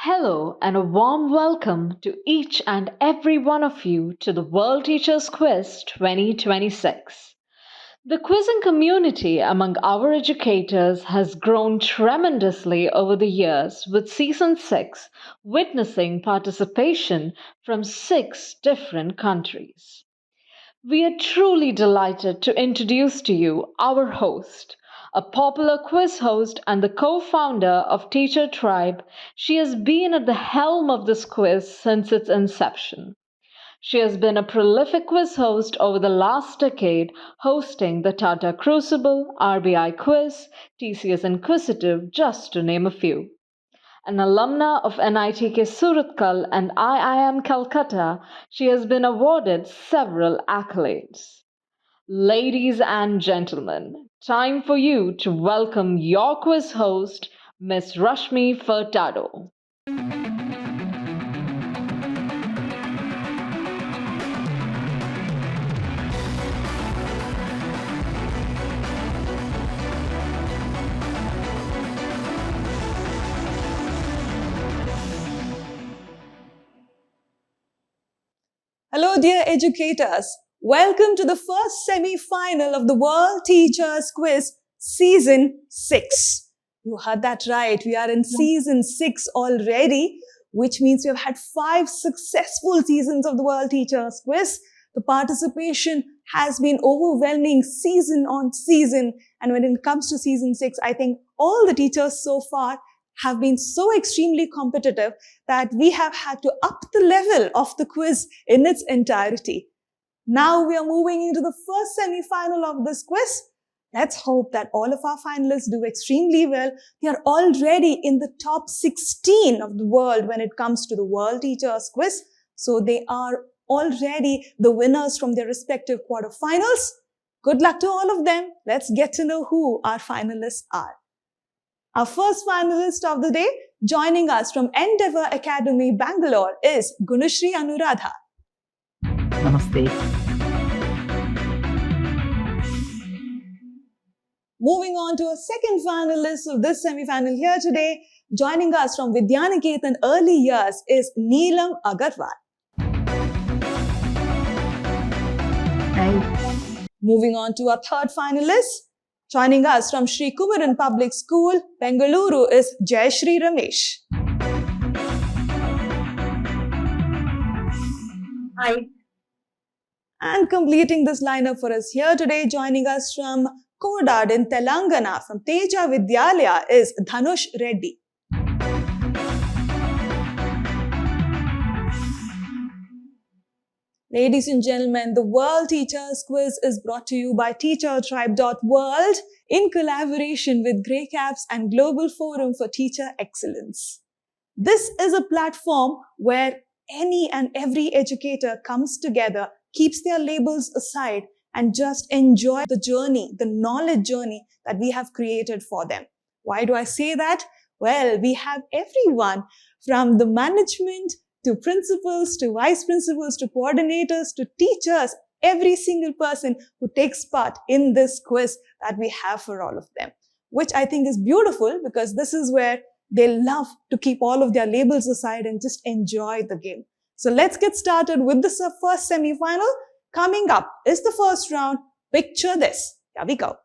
Hello and a warm welcome to each and every one of you to the World Teachers Quiz 2026. The quizzing community among our educators has grown tremendously over the years, with Season 6 witnessing participation from 6 different countries. We are truly delighted to introduce to you our host, a popular quiz host and the co founder of Teacher Tribe. She has been at the helm of this quiz since its inception. She has been a prolific quiz host over the last decade, hosting the Tata Crucible, RBI Quiz, TCS Inquisitive, just to name a few. An alumna of NITK Surathkal and IIM Calcutta, she has been awarded several accolades. Ladies and gentlemen, time for you to welcome your quiz host, Miss Rashmi Furtado. Hello, dear educators. Welcome to the first semi-final of the World Teachers Quiz Season 6. You heard that right. We are in Season 6 already, which means we have had 5 successful seasons of the World Teachers Quiz. The participation has been overwhelming season on season. And when it comes to Season 6, I think all the teachers so far have been so extremely competitive that we have had to up the level of the quiz in its entirety. Now we are moving into the first semi-final of this quiz. Let's hope that all of our finalists do extremely well. They are already in the top 16 of the world when it comes to the World Teachers Quiz. So they are already the winners from their respective quarterfinals. Good luck to all of them. Let's get to know who our finalists are. Our first finalist of the day, joining us from Endeavour Academy, Bangalore, is Gunashri Anuradha. Namaste. Moving on to a second finalist of this semi-final here today, joining us from Vidyaniketan Early Years is Neelam Agarwal. Hi. Moving on to our third finalist, joining us from Sri Kumaran Public School, Bengaluru is Jayashri Ramesh. Hi. And completing this lineup for us here today, joining us from Kodad in Telangana, from Teja Vidyalaya is Dhanush Reddy. Ladies and gentlemen, the World Teachers Quiz is brought to you by TeacherTribe.world in collaboration with Grey Caps and Global Forum for Teacher Excellence. This is a platform where any and every educator comes together, keeps their labels aside, and just enjoy the journey, the knowledge journey that we have created for them. Why do I say that? Well, we have everyone from the management to principals, to vice principals, to coordinators, to teachers, every single person who takes part in this quiz that we have for all of them, which I think is beautiful because this is where they love to keep all of their labels aside and just enjoy the game. So let's get started with the first semi-final. Coming up is the first round. Picture this. Here we go.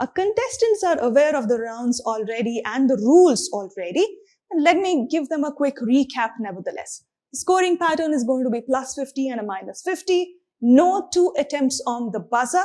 Our contestants are aware of the rounds already and the rules already. And let me give them a quick recap nevertheless. The scoring pattern is going to be +50 and a -50. No 2 attempts on the buzzer.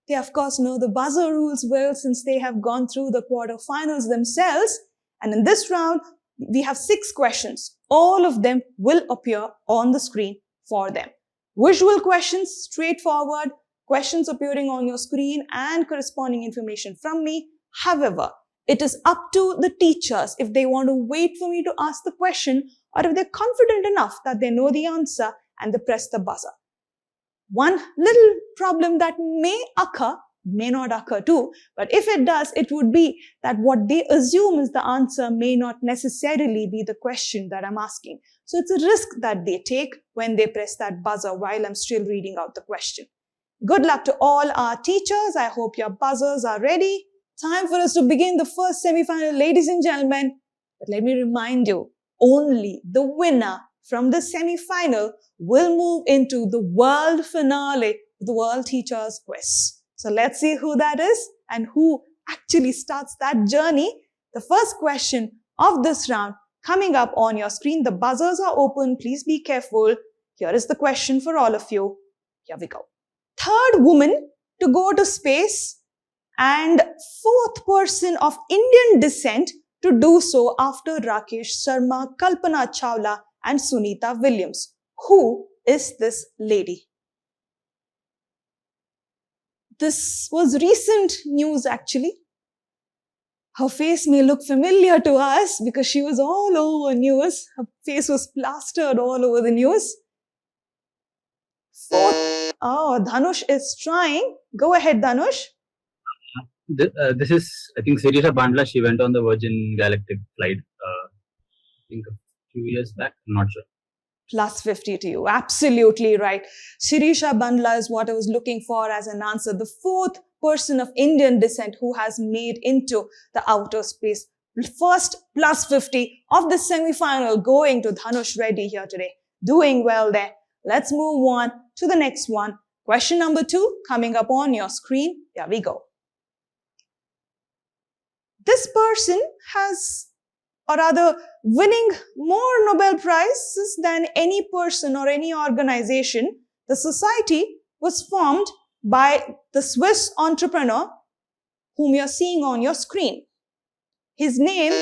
They of course know the buzzer rules well since they have gone through the quarterfinals themselves. And in this round, we have 6 questions. All of them will appear on the screen for them. Visual questions, straightforward. Questions appearing on your screen and corresponding information from me. However, it is up to the teachers if they want to wait for me to ask the question or if they're confident enough that they know the answer and they press the buzzer. One little problem that may occur, may not occur too, but if it does, it would be that what they assume is the answer may not necessarily be the question that I'm asking. So it's a risk that they take when they press that buzzer while I'm still reading out the question. Good luck to all our teachers. I hope your buzzers are ready. Time for us to begin the first semi-final, ladies and gentlemen. But let me remind you, only the winner from the semi-final will move into the world finale of the World Teachers Quiz. So let's see who that is and who actually starts that journey. The first question of this round coming up on your screen. The buzzers are open. Please be careful. Here is the question for all of you. Here we go. Third woman to go to space and fourth person of Indian descent to do so after Rakesh Sharma, Kalpana Chawla and Sunita Williams. Who is this lady? This was recent news actually. Her face may look familiar to us because she was all over news. Her face was plastered all over the news. Fourth, Dhanush is trying. Go ahead, Dhanush. This is, I think, Sirisha Bandla. She went on the Virgin Galactic flight, I think a few years back. I'm not sure. Plus 50 to you. Absolutely right. Sirisha Bandla is what I was looking for as an answer. The fourth person of Indian descent who has made into the outer space. First plus 50 of the semi-final going to Dhanush Reddy here today. Doing well there. Let's move on to the next one. Question number 2 coming up on your screen. Here we go. This person has, or rather winning more Nobel Prizes than any person or any organization. The society was formed by the Swiss entrepreneur whom you're seeing on your screen. His name,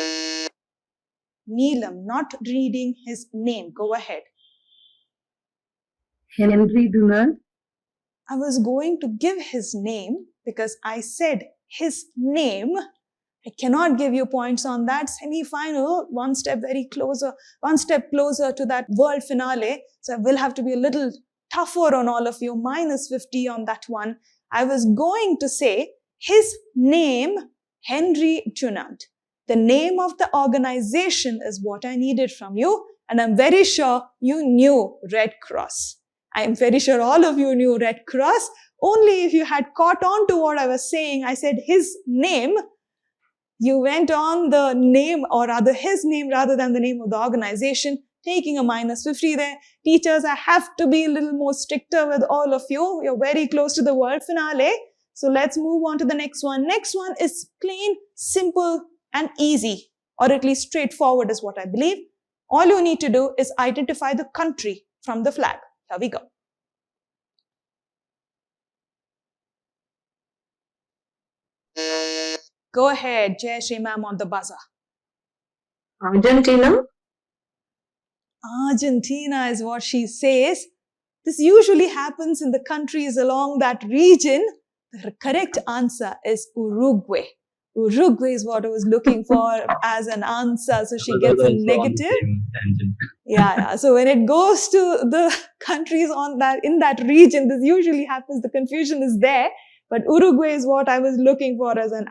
Neelam, not reading his name. Go ahead. Henry Dunant. I was going to give his name because I said his name. I cannot give you points on that semi-final, one step closer to that world finale. So I will have to be a little tougher on all of you, minus 50 on that one. I was going to say his name, Henry Dunant. The name of the organization is what I needed from you. And I'm very sure you knew Red Cross. I'm very sure all of you knew Red Cross. Only if you had caught on to what I was saying, I said his name. You went on the name or rather his name rather than the name of the organization, taking a minus 50 there. Teachers, I have to be a little more stricter with all of you. You're very close to the world finale. So let's move on to the next one. Next one is plain, simple and easy, or at least straightforward is what I believe. All you need to do is identify the country from the flag. Here we go. Go ahead, Jayashree ma'am on the buzzer. Argentina. Argentina is what she says. This usually happens in the countries along that region. The correct answer is Uruguay. Uruguay is what I was looking for as an answer. So she gets a negative. Yeah. So when it goes to the countries in that region, this usually happens. The confusion is there. But Uruguay is what I was looking for as an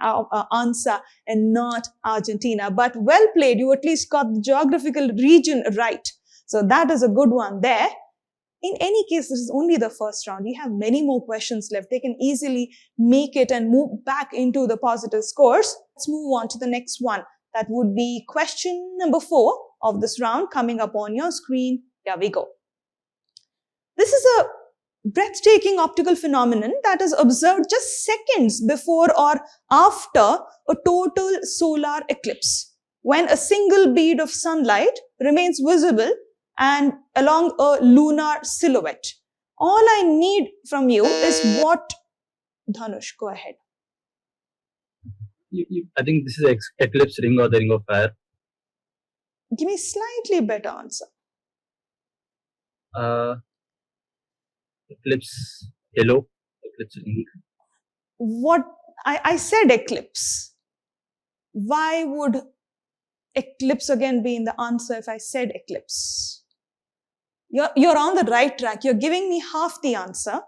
answer and not Argentina. But well played. You at least got the geographical region right. So that is a good one there. In any case, this is only the first round. We have many more questions left. They can easily make it and move back into the positive scores. Let's move on to the next one. That would be question number 4 of this round coming up on your screen. Here we go. This is a breathtaking optical phenomenon that is observed just seconds before or after a total solar eclipse, when a single bead of sunlight remains visible and along a lunar silhouette. All I need from you is what... Dhanush, go ahead. I think this is eclipse ring or the ring of fire. Give me slightly better answer. Eclipse yellow. Eclipse ring. What? I said eclipse. Why would eclipse again be in the answer if I said eclipse? You're on the right track. You're giving me half the answer,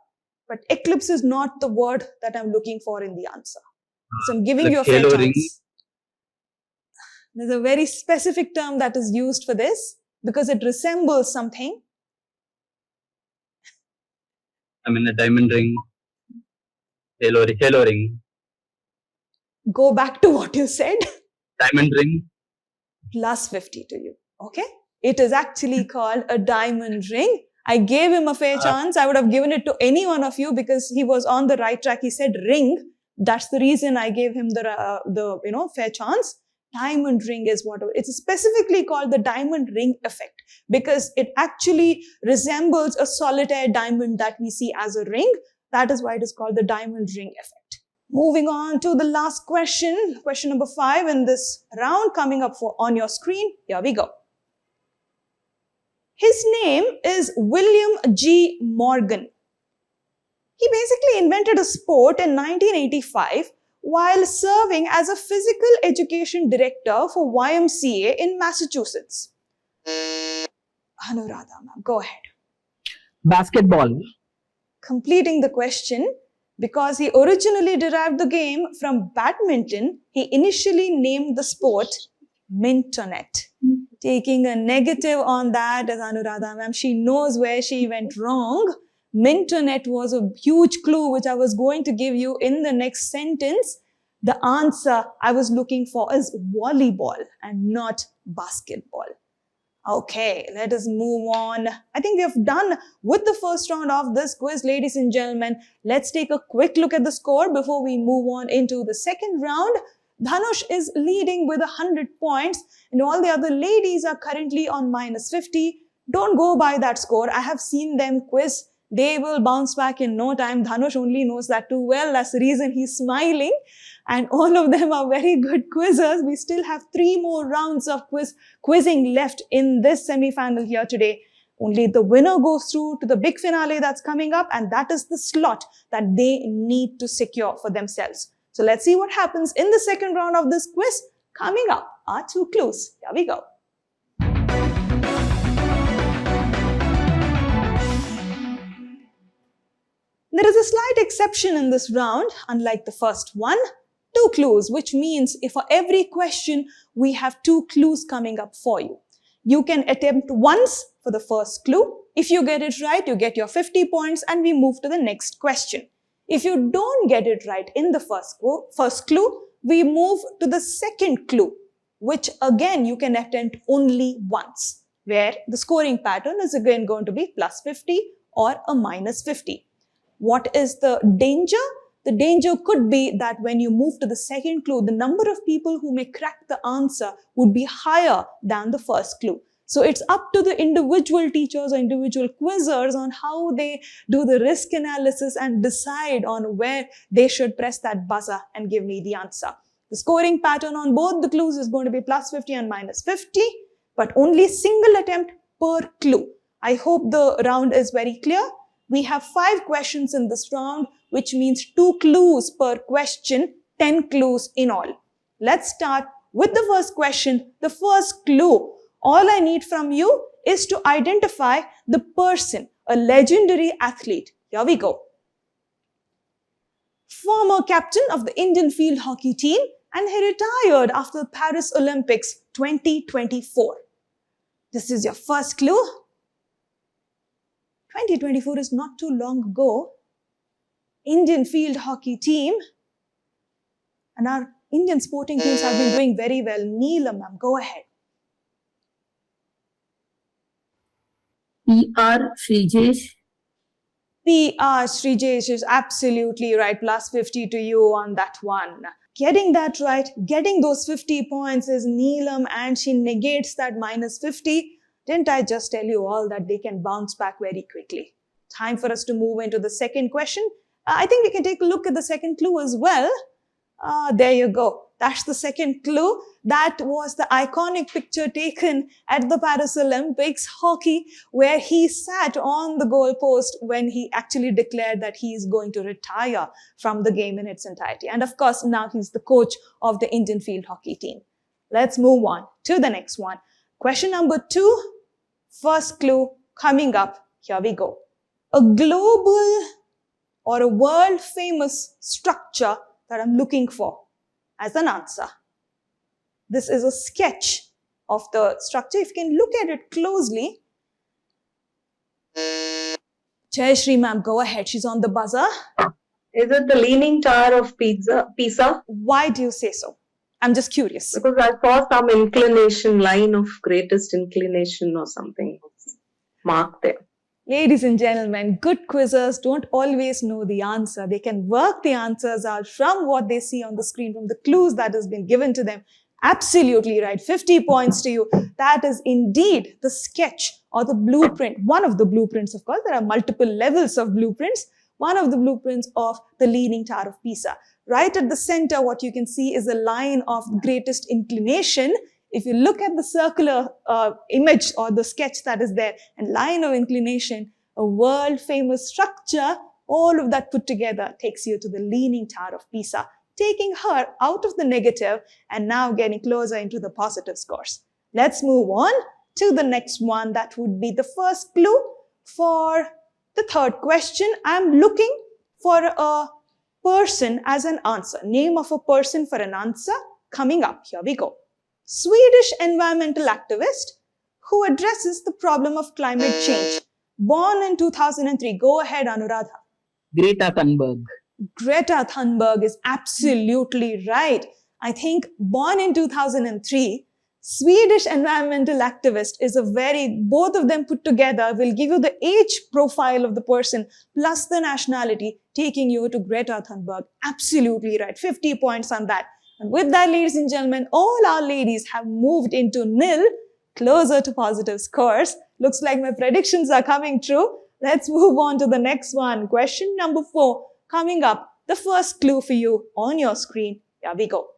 but eclipse is not the word that I'm looking for in the answer. So I'm giving you a fair chance. Ring. There's a very specific term that is used for this because it resembles something. I mean a diamond ring. Halo ring. Go back to what you said. Diamond ring. Plus 50 to you. Okay? It is actually called a diamond ring. I gave him a fair chance. I would have given it to any one of you because he was on the right track. He said ring. That's the reason I gave him the fair chance. Diamond ring is what it's specifically called the diamond ring effect because it actually resembles a solitaire diamond that we see as a ring. That is why it is called the diamond ring effect. Moving on to the last question, question number 5 in this round coming up on your screen. Here we go. His name is William G. Morgan. He basically invented a sport in 1985 while serving as a physical education director for YMCA in Massachusetts. Anuradha ma'am, go ahead. Basketball. Completing the question, because he originally derived the game from badminton, he initially named the sport Mintonet. Taking a negative on that is Anuradha ma'am. She knows where she went wrong. Mintonet was a huge clue which I was going to give you in the next sentence. The answer I was looking for is volleyball and not basketball. Okay, let us move on. I think we have done with the first round of this quiz, ladies and gentlemen. Let's take a quick look at the score before we move on into the second round. Dhanush is leading with 100 points and all the other ladies are currently on minus 50. Don't go by that score. I have seen them quiz. They will bounce back in no time. Dhanush only knows that too well. That's the reason he's smiling. And all of them are very good quizzers. We still have 3 more rounds of quizzing left in this semi-final here today. Only the winner goes through to the big finale that's coming up, and that is the slot that they need to secure for themselves. So let's see what happens in the second round of this quiz. Coming up are 2 clues. Here we go. There is a slight exception in this round, unlike the first one. 2 clues, which means if for every question, we have 2 clues coming up for you. You can attempt once for the first clue. If you get it right, you get your 50 points and we move to the next question. If you don't get it right in the first clue, we move to the second clue, which again you can attempt only once, where the scoring pattern is again going to be plus 50 or a minus 50. What is the danger? The danger could be that when you move to the second clue, the number of people who may crack the answer would be higher than the first clue. So it's up to the individual teachers or individual quizzers on how they do the risk analysis and decide on where they should press that buzzer and give me the answer. The scoring pattern on both the clues is going to be plus 50 and minus 50, but only single attempt per clue. I hope the round is very clear. We have 5 questions in this round, which means 2 clues per question, 10 clues in all. Let's start with the first question, the first clue. All I need from you is to identify the person, a legendary athlete. Here we go. Former captain of the Indian field hockey team, and he retired after the Paris Olympics 2024. This is your first clue. 2024 is not too long ago. Indian field hockey team, and our Indian sporting teams have been doing very well. Neelam, ma'am, go ahead. PR Srijesh. PR Srijesh is absolutely right. Plus 50 to you on that one. Getting that right, getting those 50 points is Neelam, and she negates that minus 50. Didn't I just tell you all that they can bounce back very quickly? Time for us to move into the second question. I think we can take a look at the second clue as well. There you go. That's the second clue. That was the iconic picture taken at the Paris Olympics hockey, where he sat on the goalpost when he actually declared that he is going to retire from the game in its entirety. And of course, now he's the coach of the Indian field hockey team. Let's move on to the next one. Question number 2, first clue coming up. Here we go. A global or a world famous structure that I'm looking for as an answer. This is a sketch of the structure. If you can look at it closely. Jayashree ma'am, go ahead. She's on the buzzer. Is it the Leaning Tower of Pisa? Why do you say so? I'm just curious. Because I saw some inclination, line of greatest inclination or something marked there. Ladies and gentlemen, good quizzers don't always know the answer. They can work the answers out from what they see on the screen, from the clues that has been given to them. Absolutely right. 50 points to you. That is indeed the sketch or the blueprint. One of the blueprints, of course. There are multiple levels of blueprints. One of the blueprints of the Leaning Tower of Pisa. Right at the center, what you can see is a line of greatest inclination. If you look at the circular image or the sketch that is there, and line of inclination, a world famous structure, all of that put together takes you to the Leaning Tower of Pisa, taking her out of the negative and now getting closer into the positive scores. Let's move on to the next one. That would be the first clue for the third question. I'm looking for a person as an answer. Name of a person for an answer coming up. Here we go. Swedish environmental activist who addresses the problem of climate change. Born in 2003. Go ahead, Anuradha. Greta Thunberg. Greta Thunberg is absolutely right. I think born in 2003, Swedish environmental activist is both of them put together will give you the age profile of the person plus the nationality, taking you to Greta Thunberg. Absolutely right. 50 points on that. And with that, ladies and gentlemen, all our ladies have moved into nil, closer to positive scores. Looks like my predictions are coming true. Let's move on to the next one. Question number 4. Coming up, the first clue for you on your screen. Here we go.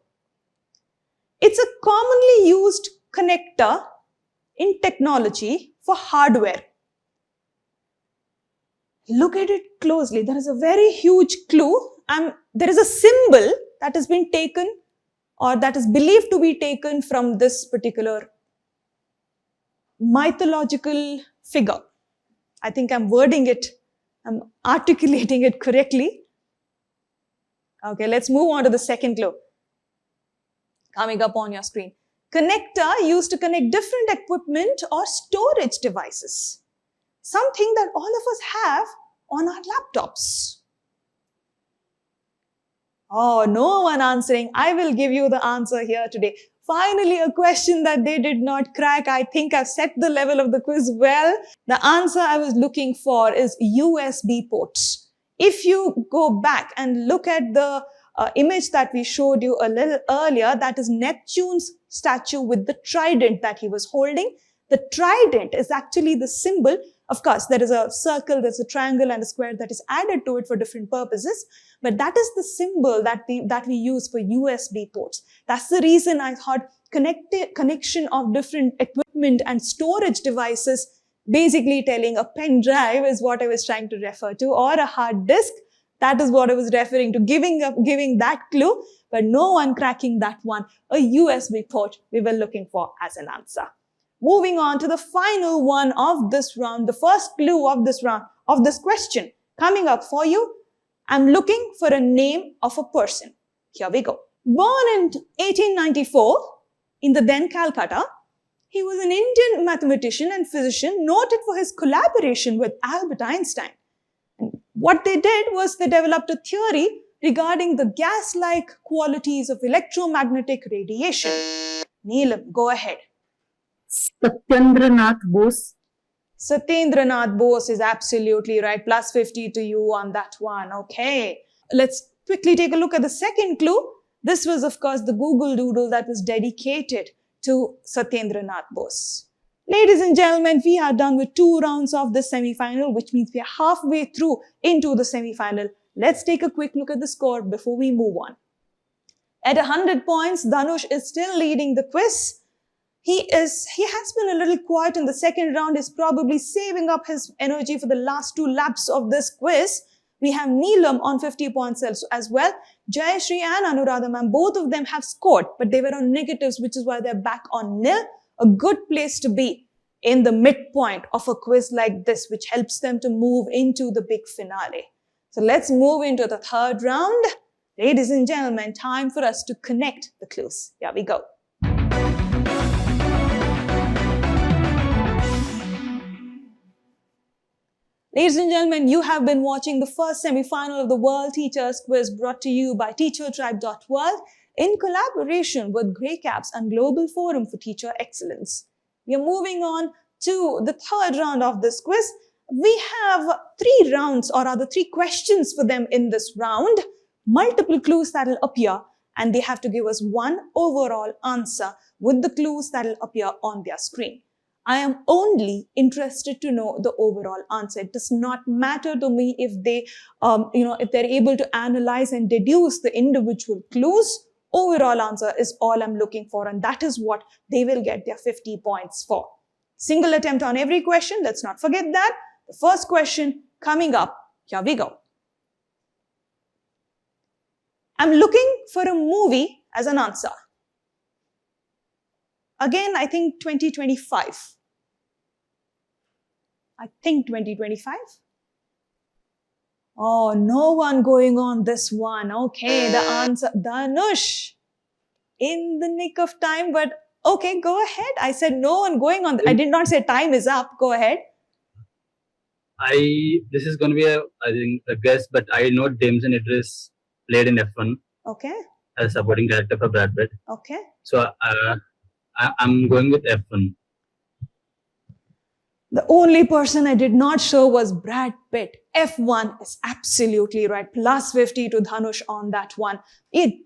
It's a commonly used connector in technology for hardware. Look at it closely. There is a very huge clue. There is a symbol that has been taken or that is believed to be taken from this particular mythological figure. I think I'm articulating it correctly. Okay, let's move on to the second clue. Coming up on your screen. Connector used to connect different equipment or storage devices. Something that all of us have on our laptops. Oh, no one answering. I will give you the answer here today. Finally, a question that they did not crack. I think I've set the level of the quiz well. The answer I was looking for is USB ports. If you go back and look at the image that we showed you a little earlier, that is Neptune's statue with the trident that he was holding. The trident is actually the symbol. Of course, there is a circle, there's a triangle and a square that is added to it for different purposes. But that is the symbol that we use for USB ports. That's the reason I thought connection of different equipment and storage devices, basically telling a pen drive is what I was trying to refer to, or a hard disk. That is what I was referring to, giving that clue, but no one cracking that one. A USB port we were looking for as an answer. Moving on to the final one of this round, the first clue of this round, of this question. Coming up for you, I'm looking for a name of a person. Here we go. Born in 1894 in the then Calcutta, he was an Indian mathematician and physician noted for his collaboration with Albert Einstein. And what they did was they developed a theory regarding the gas-like qualities of electromagnetic radiation. Neelam, go ahead. Satyendranath Bose. Satyendranath Bose is absolutely right. Plus 50 to you on that one. Okay. Let's quickly take a look at the second clue. This was, of course, the Google Doodle that was dedicated to Satyendranath Bose. Ladies and gentlemen, we are done with 2 rounds of the semi-final, which means we are halfway through into the semi-final. Let's take a quick look at the score before we move on. At 100 points, Dhanush is still leading the quiz. He has been a little quiet in the second round. He's probably saving up his energy for the last 2 laps of this quiz. We have Neelam on 50 points as well. Jayashree and Anuradha ma'am, both of them have scored, but they were on negatives, which is why they're back on nil. A good place to be in the midpoint of a quiz like this, which helps them to move into the big finale. So let's move into the third round. Ladies and gentlemen, time for us to connect the clues. Here we go. Ladies and gentlemen, you have been watching the first semi-final of the World Teachers Quiz brought to you by TeacherTribe.world in collaboration with Grey Caps and Global Forum for Teacher Excellence. We are moving on to the third round of this quiz. We have 3 rounds, or rather 3 questions for them in this round. Multiple clues that will appear, and they have to give us one overall answer with the clues that will appear on their screen. I am only interested to know the overall answer. It does not matter to me if they, if they're able to analyze and deduce the individual clues. Overall answer is all I'm looking for, and that is what they will get their 50 points for. Single attempt on every question. Let's not forget that. The first question coming up. Here we go. I'm looking for a movie as an answer. Again, I think 2025. I think 2025. Oh, no one going on this one. Okay, the answer, Dhanush. In the nick of time, but okay, go ahead. I said no one going on. I did not say time is up. Go ahead. This is going to be a guess, but I know Damson Idris played in F1. Okay. As a supporting character for Brad Pitt. Okay. So I'm going with F1. The only person I did not show was Brad Pitt. F1 is absolutely right. Plus 50 to Dhanush on that one.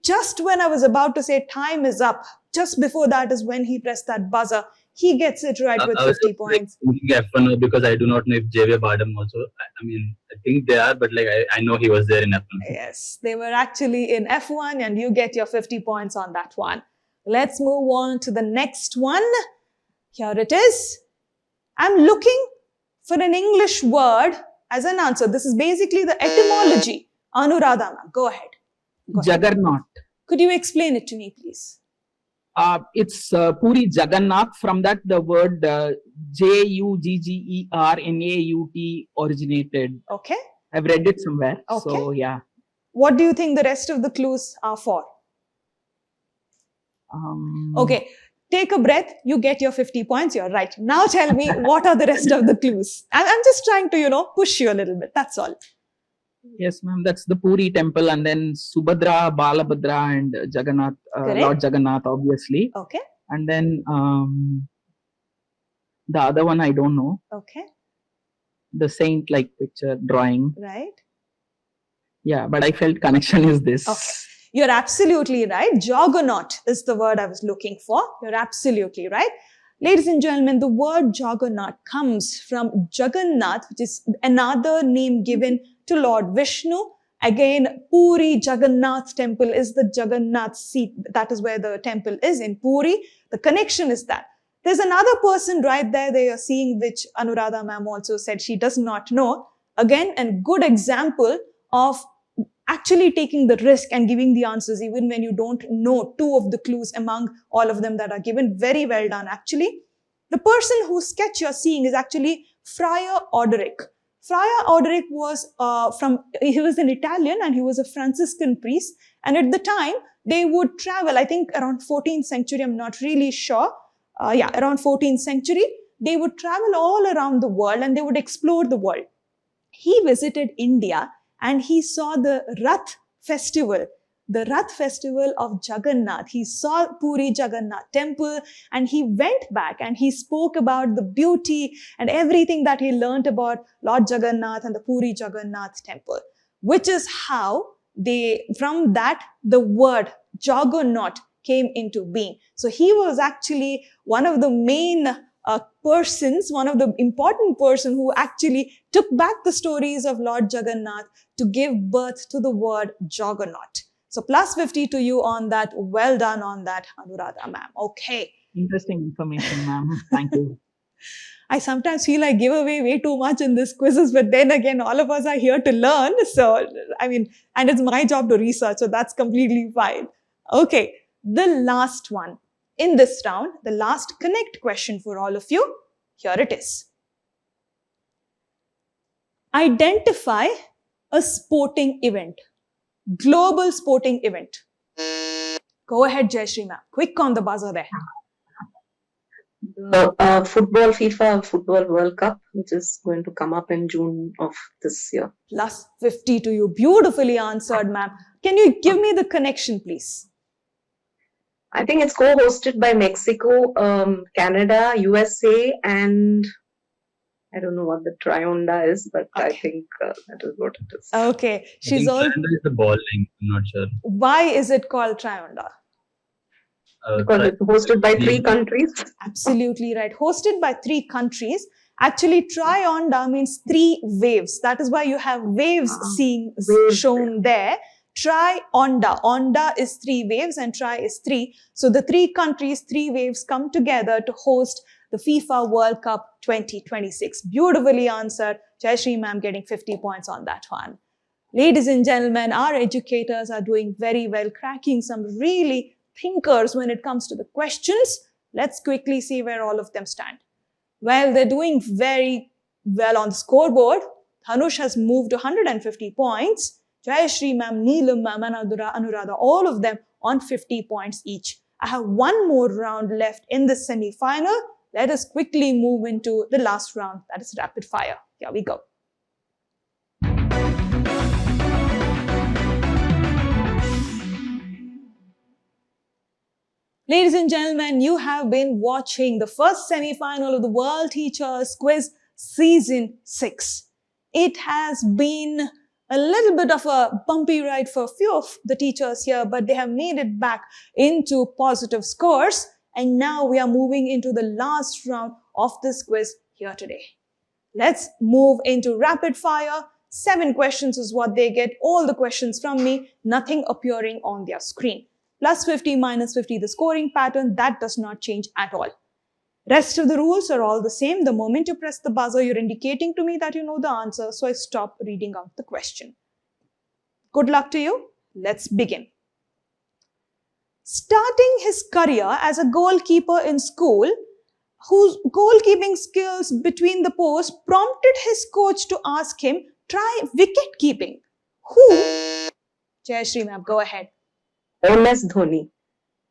Just when I was about to say time is up, just before that is when he pressed that buzzer. He gets it right with 50 points. F1 because I do not know if Javier Bardem also. I think they are, but I know he was there in F1. Yes, they were actually in F1, and you get your 50 points on that one. Let's move on to the next one. Here it is. I'm looking for an English word as an answer. This is basically the etymology. Anuradha ma'am, go ahead. Juggernaut. Could you explain it to me, please? It's Puri Jagannath. From that, the word Juggernaut originated. Okay. I've read it somewhere. Okay. So, yeah. What do you think the rest of the clues are for? Okay. Take a breath. You get your 50 points. You're right. Now tell me, what are the rest of the clues? I'm just trying to, push you a little bit. That's all. Yes, ma'am. That's the Puri temple, and then Subhadra, Balabhadra, and Jagannath, Lord Jagannath, obviously. Okay. And then the other one I don't know. Okay. The saint-like picture drawing. Right. Yeah, but I felt connection is this. Okay. You're absolutely right. Juggernaut is the word I was looking for. You're absolutely right. Ladies and gentlemen, the word juggernaut comes from Jagannath, which is another name given to Lord Vishnu. Again, Puri Jagannath temple is the Jagannath seat. That is where the temple is in Puri. The connection is that. There's another person right there they are seeing, which Anuradha ma'am also said she does not know. Again, a good example of actually taking the risk and giving the answers even when you don't know 2 of the clues among all of them that are given. Very well done, actually. The person whose sketch you're seeing is actually Friar Orderic. Friar Orderic was he was an Italian, and he was a Franciscan priest. And at the time, they would travel, I think around 14th century, I'm not really sure. Around 14th century, they would travel all around the world and they would explore the world. He visited India, and he saw the Rath festival of Jagannath. He saw Puri Jagannath temple, and he went back and he spoke about the beauty and everything that he learned about Lord Jagannath and the Puri Jagannath temple, which is how from that, the word juggernaut came into being. So he was actually one of the main one of the important person who actually took back the stories of Lord Jagannath to give birth to the word juggernaut. So plus 50 to you on that. Well done on that, Anuradha ma'am. Okay. Interesting information, ma'am. Thank you. I sometimes feel I give away way too much in these quizzes, but then again, all of us are here to learn. So, and it's my job to research, so that's completely fine. Okay. The last one in this round, the last connect question for all of you. Here it is. Identify a sporting event. Global sporting event. Go ahead, Jayashree ma'am. Quick on the buzzer there. The FIFA Football World Cup, which is going to come up in June of this year. Plus 50 to you. Beautifully answered, ma'am. Can you give me the connection, please? I think it's co-hosted by Mexico, Canada, USA, and I don't know what the Trionda is, but Okay. I think that is what it is. Okay. She's all. Is the ball link. I'm not sure. Why is it called Trionda? Because it's hosted by 3 countries. Absolutely right. Hosted by 3 countries. Actually, Trionda means 3 waves. That is why you have waves shown there. Tri-onda. Onda is 3 waves and tri is 3. So the 3 countries, 3 waves come together to host the FIFA World Cup 2026. Beautifully answered. Jayashree ma'am getting 50 points on that one. Ladies and gentlemen, our educators are doing very well, cracking some really thinkers when it comes to the questions. Let's quickly see where all of them stand. Well, they're doing very well on the scoreboard. Dhanush has moved to 150 points. Jayashree ma'am, Neelam ma'am, and Anuradha, all of them on 50 points each. I have one more round left in the semi-final. Let us quickly move into the last round, that is rapid fire. Here we go. Ladies and gentlemen, you have been watching the first semi-final of the World Teachers Quiz Season 6. It has been a little bit of a bumpy ride for a few of the teachers here, but they have made it back into positive scores. And now we are moving into the last round of this quiz here today. Let's move into rapid fire. 7 questions is what they get. All the questions from me, nothing appearing on their screen. Plus 50, minus 50, the scoring pattern, that does not change at all. Rest of the rules are all the same. The moment you press the buzzer, you're indicating to me that you know the answer, so I stop reading out the question. Good luck to you. Let's begin. Starting his career as a goalkeeper in school, whose goalkeeping skills between the posts prompted his coach to ask him, try wicket keeping. Who? Jayashree ma'am, go ahead. MS Dhoni.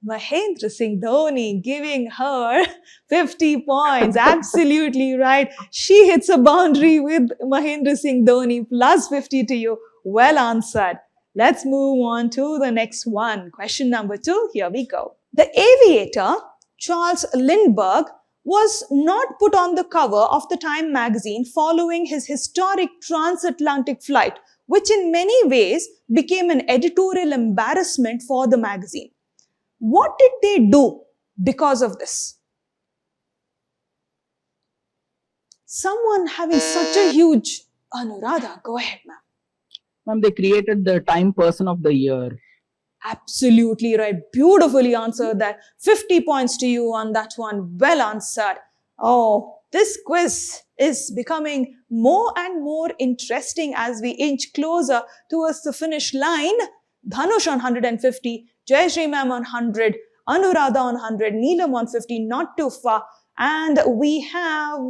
Mahendra Singh Dhoni, giving her 50 points. Absolutely right. She hits a boundary with Mahendra Singh Dhoni. Plus 50 to you. Well answered. Let's move on to the next one. Question number 2. Here we go. The aviator, Charles Lindbergh, was not put on the cover of the Time magazine following his historic transatlantic flight, which in many ways became an editorial embarrassment for the magazine. What did they do because of this? Someone having such a huge... Anuradha, go ahead, ma'am. Ma'am, they created the Time Person of the Year. Absolutely right. Beautifully answered that. 50 points to you on that one. Well answered. Oh, this quiz is becoming more and more interesting as we inch closer towards the finish line. Dhanush on 150, Jayashree ma'am on 100, Anuradha on 100, Neelam on 50, not too far. And we have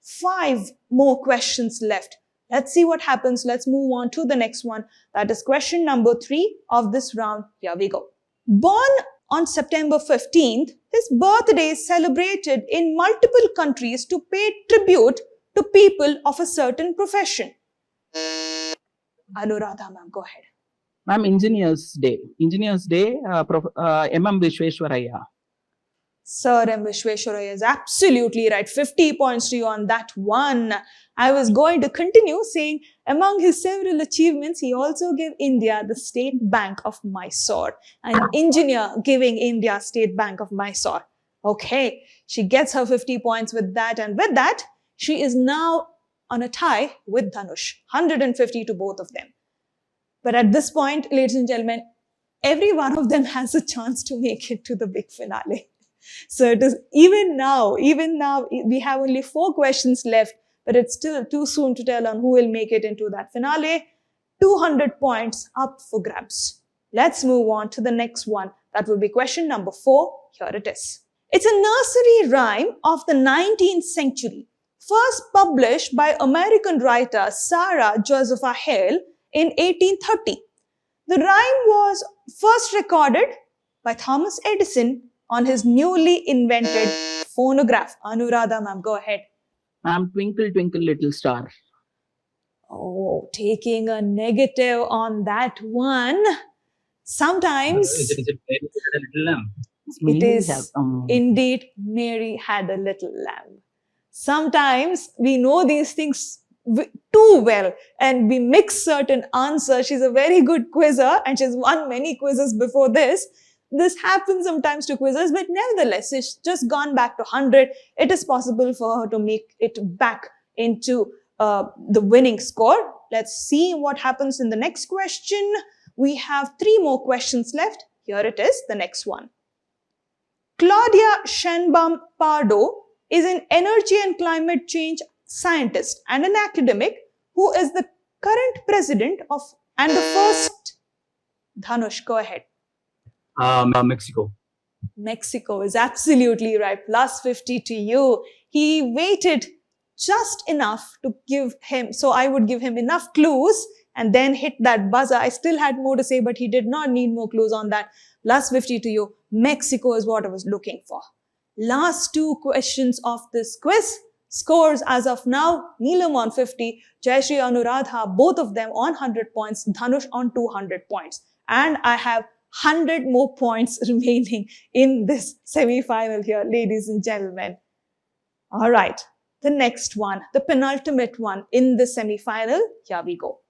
5 more questions left. Let's see what happens. Let's move on to the next one. That is question number 3 of this round. Here we go. Born on September 15th, his birthday is celebrated in multiple countries to pay tribute to people of a certain profession. Anuradha ma'am, go ahead. Ma'am, Engineers Day. Engineers Day, M.M. Vishweshwaraya. Sir M. Vishweshwaraya is absolutely right. 50 points to you on that one. I was going to continue saying among his several achievements, he also gave India the State Bank of Mysore. An engineer giving India State Bank of Mysore. Okay, she gets her 50 points with that. And with that, she is now on a tie with Dhanush. 150 to both of them. But at this point, ladies and gentlemen, every one of them has a chance to make it to the big finale. So it is even now, we have only 4 questions left, but it's still too soon to tell on who will make it into that finale. 200 points up for grabs. Let's move on to the next one. That will be question number 4. Here it is. It's a nursery rhyme of the 19th century, first published by American writer Sarah Josepha Hale in 1830. The rhyme was first recorded by Thomas Edison on his newly invented phonograph? Anuradha ma'am, go ahead. Ma'am, Twinkle Twinkle Little Star. Oh, taking a negative on that one. Sometimes Is it Mary Had a Little Lamb? it is indeed Mary Had a Little Lamb. Sometimes we know these things too well and we mix certain answers. She's a very good quizzer and she's won many quizzes before this. This happens sometimes to quizzes, but nevertheless, it's just gone back to 100. It is possible for her to make it back into the winning score. Let's see what happens in the next question. We have 3 more questions left. Here it is, the next one. Claudia Sheinbaum Pardo is an energy and climate change scientist and an academic who is the current president of and the first. Dhanush, go ahead. Mexico. Mexico is absolutely right. Plus 50 to you. He waited just enough to give him, so I would give him enough clues and then hit that buzzer. I still had more to say, but he did not need more clues on that. Plus 50 to you. Mexico is what I was looking for. Last 2 questions of this quiz. Scores as of now, Neelam on 50, Jayashree, Anuradha, both of them on 100 points, Dhanush on 200 points. And I have 100 more points remaining in this semi-final here, ladies and gentlemen. All right. The next one, the penultimate one in the semi-final, here we go.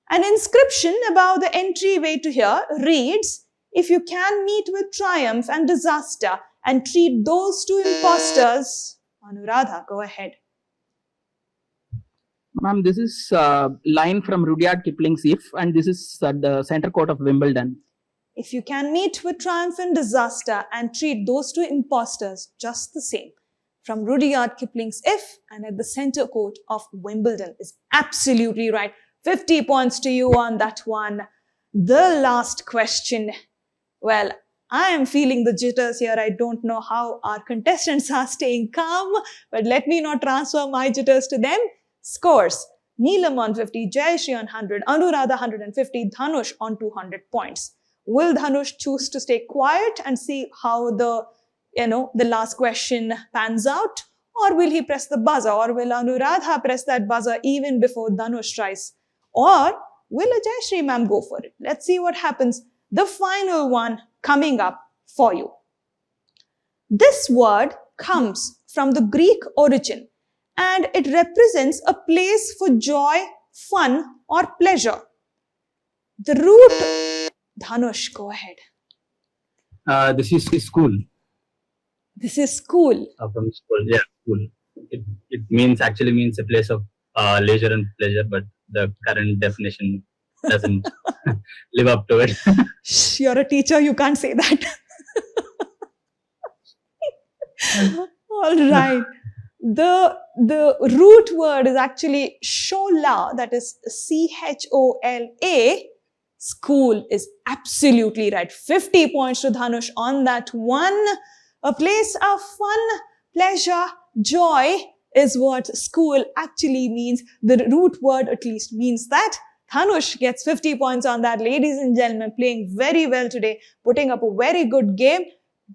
An inscription above the entryway to here reads, if you can meet with triumph and disaster and treat those 2 impostors. Anuradha, go ahead. Ma'am, this is a line from Rudyard Kipling's If, and this is at the center court of Wimbledon. If you can meet with triumph and disaster and treat those 2 impostors just the same. From Rudyard Kipling's If and at the center court of Wimbledon is absolutely right. 50 points to you on that one. The last question. Well, I am feeling the jitters here. I don't know how our contestants are staying calm, but let me not transfer my jitters to them. Scores. Neelam on 50, Jayashree on 100, Anuradha 150, Dhanush on 200 points. Will Dhanush choose to stay quiet and see how the last question pans out? Or will he press the buzzer? Or will Anuradha press that buzzer even before Dhanush tries? Or will a Jayashree ma'am go for it? Let's see what happens. The final one coming up for you. This word comes from the Greek origin and it represents a place for joy, fun or pleasure. The root... Dhanush, go ahead. This is school. This is school. From school, yeah, school. It actually means a place of leisure and pleasure, but the current definition doesn't live up to it. You're a teacher, you can't say that. All right. The root word is actually shola, that is C-H-O-L-A. School is absolutely right. 50 points to Dhanush on that one. A place of fun, pleasure, joy is what school actually means. The root word at least means that. Dhanush gets 50 points on that. Ladies and gentlemen, playing very well today, putting up a very good game.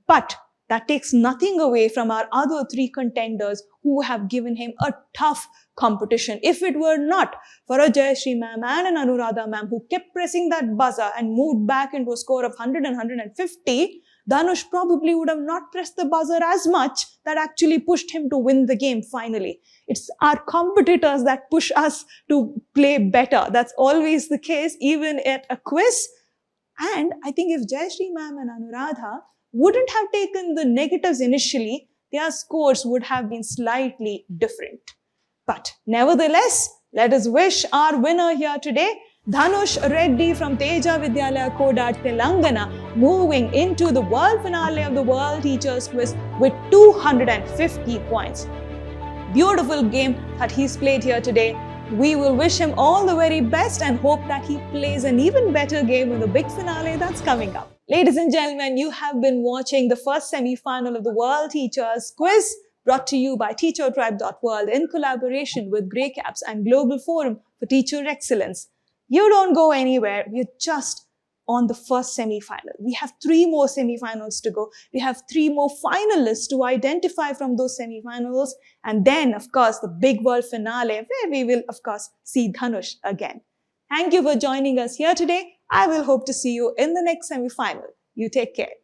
But that takes nothing away from our other 3 contenders who have given him a tough competition. If it were not for a Jayashree ma'am and an Anuradha ma'am who kept pressing that buzzer and moved back into a score of 100 and 150, Dhanush probably would have not pressed the buzzer as much that actually pushed him to win the game finally. It's our competitors that push us to play better. That's always the case, even at a quiz. And I think if Jayashree ma'am and Anuradha wouldn't have taken the negatives initially, their scores would have been slightly different. But nevertheless, let us wish our winner here today, Dhanush Reddy from Teja Vidyalaya Kodat, Telangana, moving into the world finale of the World Teachers Quiz with 250 points. Beautiful game that he's played here today. We will wish him all the very best and hope that he plays an even better game in the big finale that's coming up. Ladies and gentlemen, you have been watching the first semi-final of the World Teachers Quiz, brought to you by TeacherTribe.world in collaboration with Grey Caps and Global Forum for Teacher Excellence. You don't go anywhere. We're just on the first semi-final. We have 3 more semi-finals to go. We have 3 more finalists to identify from those semi-finals. And then, of course, the big world finale where we will, of course, see Dhanush again. Thank you for joining us here today. I will hope to see you in the next semi-final. You take care.